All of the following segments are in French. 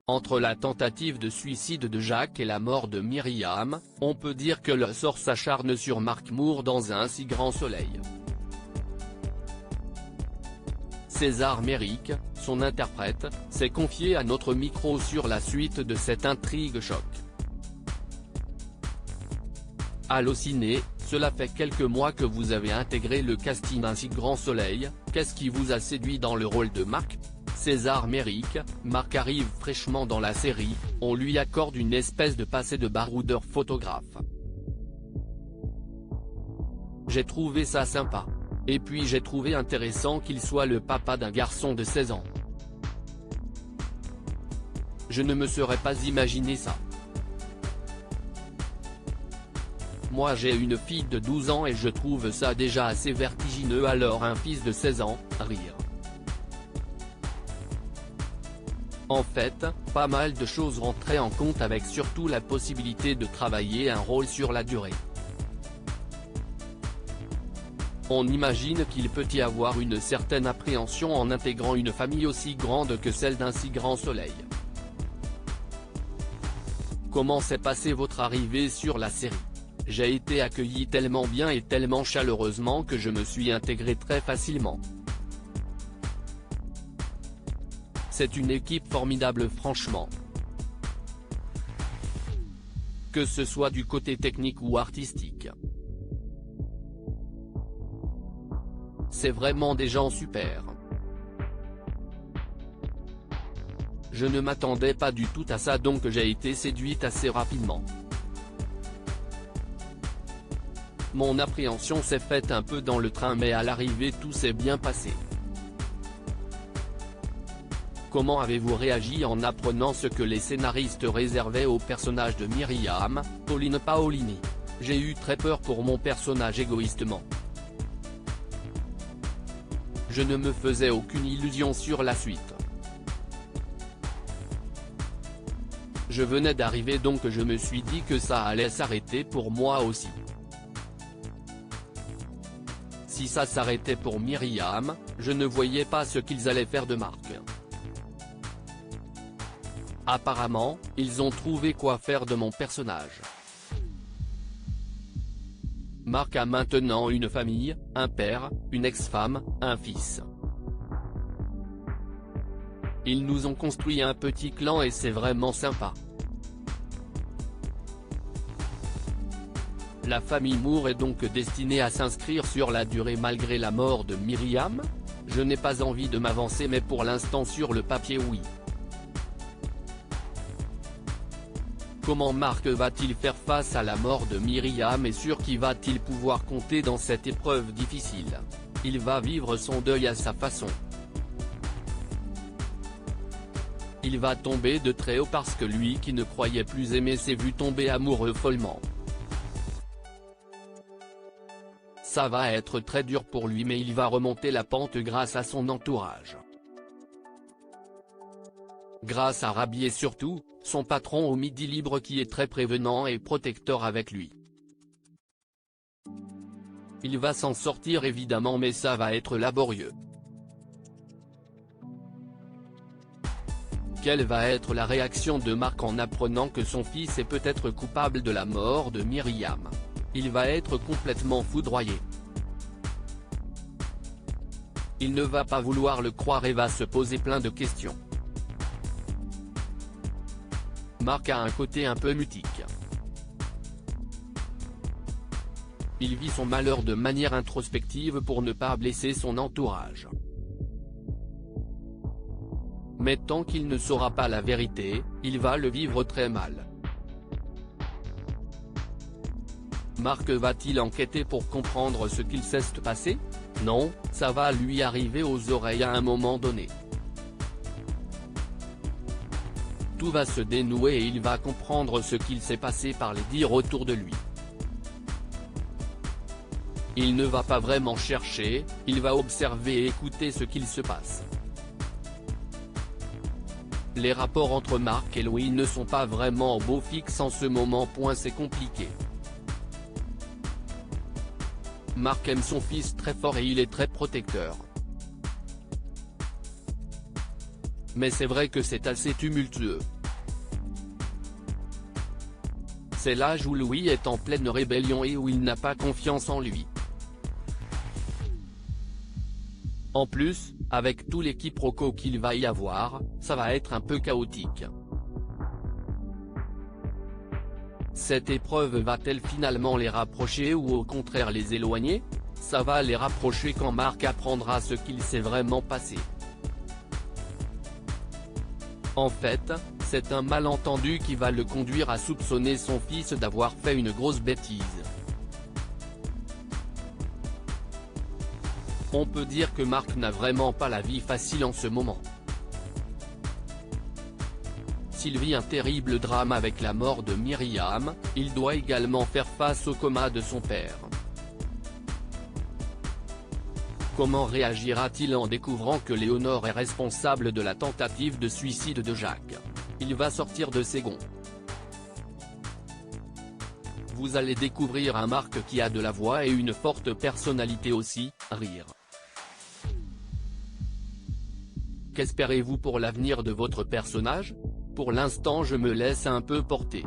Entre la tentative de suicide de Jacques et la mort de Myriam, on peut dire que le sort s'acharne sur Mark Moore dans un si grand soleil. César Méric, son interprète, s'est confié à notre micro sur la suite de cette intrigue choc. Allociné, cela fait quelques mois que vous avez intégré le casting d'un si grand soleil, qu'est-ce qui vous a séduit dans le rôle de Mark ? César Méric, Mark arrive fraîchement dans la série, on lui accorde une espèce de passé de baroudeur photographe. J'ai trouvé ça sympa. Et puis j'ai trouvé intéressant qu'il soit le papa d'un garçon de 16 ans. Je ne me serais pas imaginé ça. Moi j'ai une fille de 12 ans et je trouve ça déjà assez vertigineux, alors un fils de 16 ans, rire. En fait, pas mal de choses rentraient en compte, avec surtout la possibilité de travailler un rôle sur la durée. On imagine qu'il peut y avoir une certaine appréhension en intégrant une famille aussi grande que celle d'un si grand soleil. Comment s'est passée votre arrivée sur la série ? J'ai été accueilli tellement bien et tellement chaleureusement que je me suis intégré très facilement. C'est une équipe formidable franchement. Que ce soit du côté technique ou artistique. C'est vraiment des gens super. Je ne m'attendais pas du tout à ça, donc j'ai été séduite assez rapidement. Mon appréhension s'est faite un peu dans le train, mais à l'arrivée tout s'est bien passé. Comment avez-vous réagi en apprenant ce que les scénaristes réservaient au personnage de Myriam, Pauline Paolini ? J'ai eu très peur pour mon personnage égoïstement. Je ne me faisais aucune illusion sur la suite. Je venais d'arriver, donc je me suis dit que ça allait s'arrêter pour moi aussi. Si ça s'arrêtait pour Myriam, je ne voyais pas ce qu'ils allaient faire de Mark. Apparemment, ils ont trouvé quoi faire de mon personnage. Mark a maintenant une famille, un père, une ex-femme, un fils. Ils nous ont construit un petit clan et c'est vraiment sympa. La famille Moore est donc destinée à s'inscrire sur la durée malgré la mort de Myriam ? Je n'ai pas envie de m'avancer, mais pour l'instant sur le papier oui. Comment Mark va-t-il faire face à la mort de Myriam et sur qui va-t-il pouvoir compter dans cette épreuve difficile ? Il va vivre son deuil à sa façon. Il va tomber de très haut parce que lui qui ne croyait plus aimer s'est vu tomber amoureux follement. Ça va être très dur pour lui, mais il va remonter la pente grâce à son entourage. Grâce à Rabier surtout, son patron au Midi Libre qui est très prévenant et protecteur avec lui. Il va s'en sortir évidemment, mais ça va être laborieux. Quelle va être la réaction de Mark en apprenant que son fils est peut-être coupable de la mort de Myriam ? Il va être complètement foudroyé. Il ne va pas vouloir le croire et va se poser plein de questions. Mark a un côté un peu mutique. Il vit son malheur de manière introspective pour ne pas blesser son entourage. Mais tant qu'il ne saura pas la vérité, il va le vivre très mal. Mark va-t-il enquêter pour comprendre ce qu'il s'est passé ? Non, ça va lui arriver aux oreilles à un moment donné. Tout va se dénouer et il va comprendre ce qu'il s'est passé par les dires autour de lui. Il ne va pas vraiment chercher, il va observer et écouter ce qu'il se passe. Les rapports entre Mark et Louis ne sont pas vraiment au beau fixe en ce moment. C'est compliqué. Mark aime son fils très fort et il est très protecteur. Mais c'est vrai que c'est assez tumultueux. C'est l'âge où Louis est en pleine rébellion et où il n'a pas confiance en lui. En plus, avec tout les quiproquos qu'il va y avoir, ça va être un peu chaotique. Cette épreuve va-t-elle finalement les rapprocher ou au contraire les éloigner? Ça va les rapprocher quand Marc apprendra ce qu'il s'est vraiment passé. En fait, c'est un malentendu qui va le conduire à soupçonner son fils d'avoir fait une grosse bêtise. On peut dire que Marc n'a vraiment pas la vie facile en ce moment. S'il vit un terrible drame avec la mort de Myriam, il doit également faire face au coma de son père. Comment réagira-t-il en découvrant que Léonore est responsable de la tentative de suicide de Jacques? Il va sortir de ses gonds. Vous allez découvrir un Marc qui a de la voix et une forte personnalité aussi, rire. Qu'espérez-vous pour l'avenir de votre personnage? Pour l'instant je me laisse un peu porter.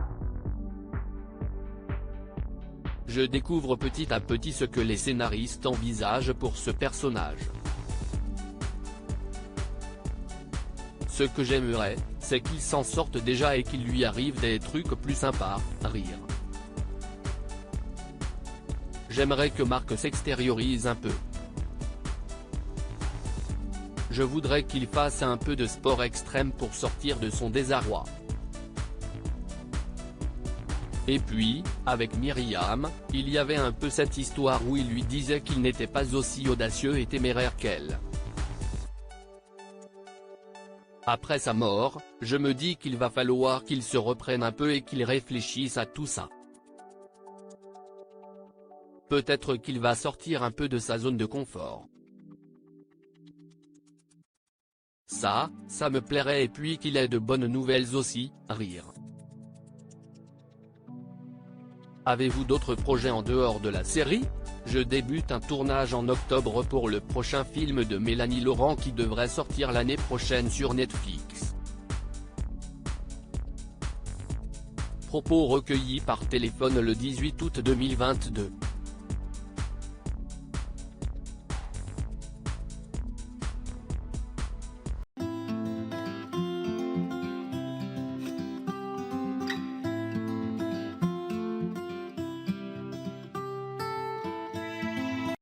Je découvre petit à petit ce que les scénaristes envisagent pour ce personnage. Ce que j'aimerais, c'est qu'il s'en sorte déjà et qu'il lui arrive des trucs plus sympas, rire. J'aimerais que Marc s'extériorise un peu. Je voudrais qu'il fasse un peu de sport extrême pour sortir de son désarroi. Et puis, avec Myriam, il y avait un peu cette histoire où il lui disait qu'il n'était pas aussi audacieux et téméraire qu'elle. Après sa mort, je me dis qu'il va falloir qu'il se reprenne un peu et qu'il réfléchisse à tout ça. Peut-être qu'il va sortir un peu de sa zone de confort. Ça me plairait et puis qu'il ait de bonnes nouvelles aussi, rire. Avez-vous d'autres projets en dehors de la série? Je débute un tournage en octobre pour le prochain film de Mélanie Laurent qui devrait sortir l'année prochaine sur Netflix. Propos recueillis par téléphone le 18 août 2022.